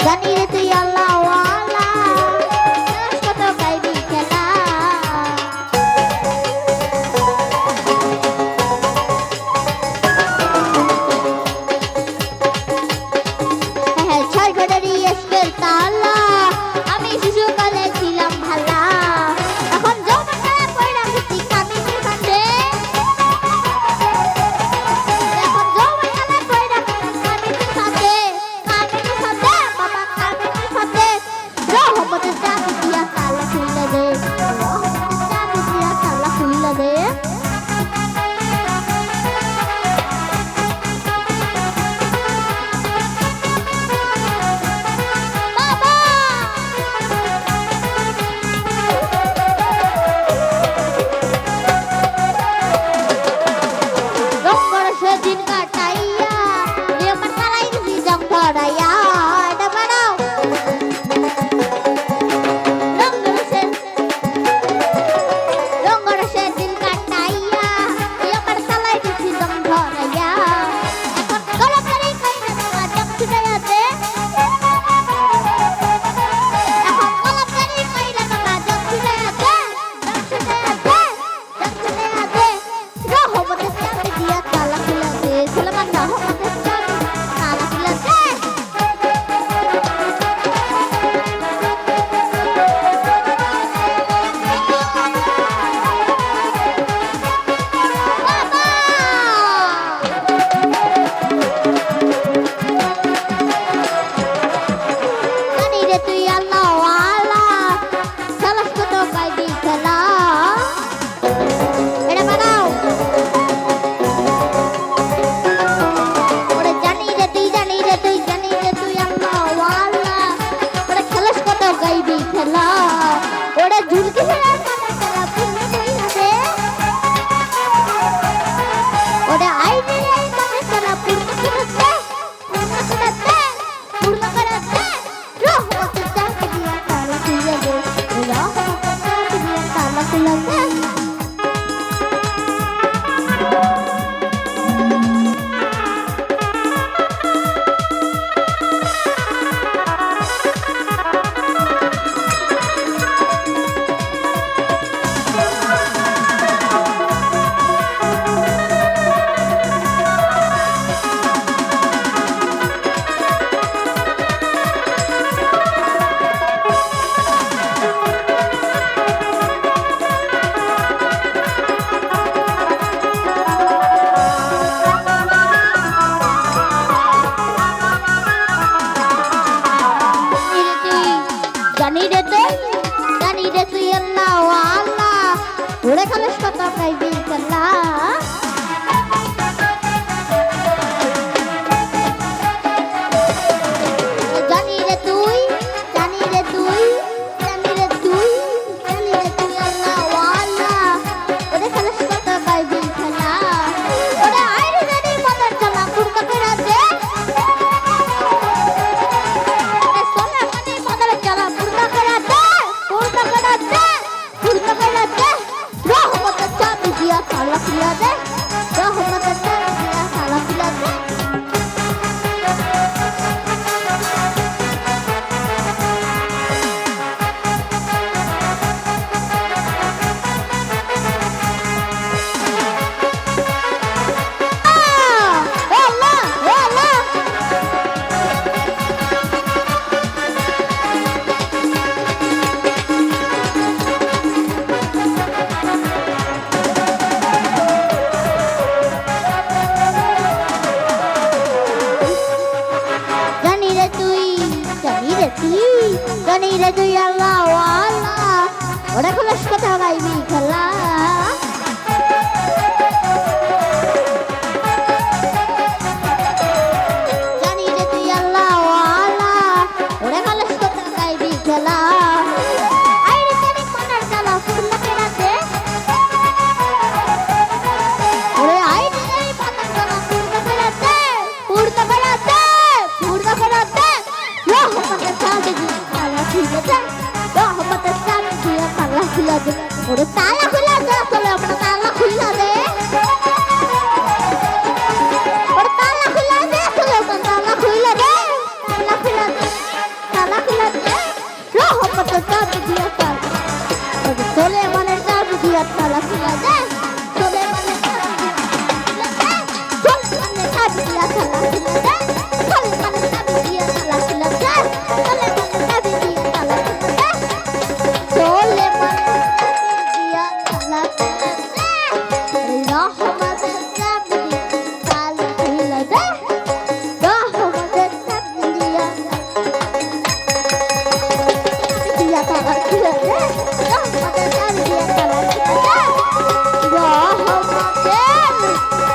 জানি রে তুই আল্লাহ ওয়ালা কত গাইবি খেলা হ্যাঁ ছয় ঘরেরই এসকের তালা আমি শিশুকালে ছিলাম ভালা এখন যৌবনটা কইরা ঘুরছি কামিনীর ফাঁদে এখন যৌবনটা কইরা কামিনীর ফাঁদে বাবা কামিনীর ফাঁদে রহমতের চাবি দিয়া তালা খুইলা দে রহমতের চাবি দিয়া তালা খুইলা দে দিন কাটাইয়া আমার কালাই দিছি জং ধরাইয়া এটা বানাও রঙ্গরসে দিন কাটাইয়া আমার কালাই দিছি জং ধরাইয়া এখন গরম করে খাইনা তোমার জং ছুটাইয়া দে এখন গরম করে খাইনা তোমার জং ছুটাইয়া দে রহমতের চাবি দিয়া তালা খুলা দে সুলেমান রহমতের চাবি তালা খুলা দে বাবা জানি রে তুই আল্লাহ ওয়ালা সালাস কত গাইবি খেলা এটা বানাও ওরে জানি রে তুই আল্লাহ ওয়ালা ওরে খেলাস কত গাইবি খেলা ওরে ঝুলকি খেলার কানে খেলা পূর্ণ কইরা দে ওরে আইনি এই কানে খেলা পূর্ণ করে দে পূর্ণ করে দে রহমতের চাবি দিয়া তালা খুইলা দে রহমতের চাবি দিয়া তালা খুইলা দে জানি রে তুই আল্লাহ ওয়ালা ওরে খালাস কত গাইবি খেলা জানি রে তুই আল্লাহ ওয়ালা ওরে খালাস কত গাইবি খেলা ওরে আইরে জানি মদর চলা কুরকা করে দে রহমতের চাবি দিয়া তালা খুলা দে রহমতের চাবি দিয়া তালা খুলা দে জানি রে তুই আল্লাহ ওয়ালা ওরে খালাস কত গাইবি খেলা জানি রে তুই আল্লাহ ওয়ালা ওরে খালাস কত গাইবি খেলা আইরে জানি মনের জ্বালা ফুল্লা কেনা দে ওরে আইরে জানি মনের জ্বালা ফুল্লা কেনা দে রহমতের চাবি দিয়া তালা খুইলা দে রহমতের চাবি দিয়া তালা খুইলা দে ওরে তালা খুইলা দে আসলে আমরা তালা খুইলা দে ওরে তালা খুইলা দে আসলে তালা খুইলা দে তালা খুইলা দে দে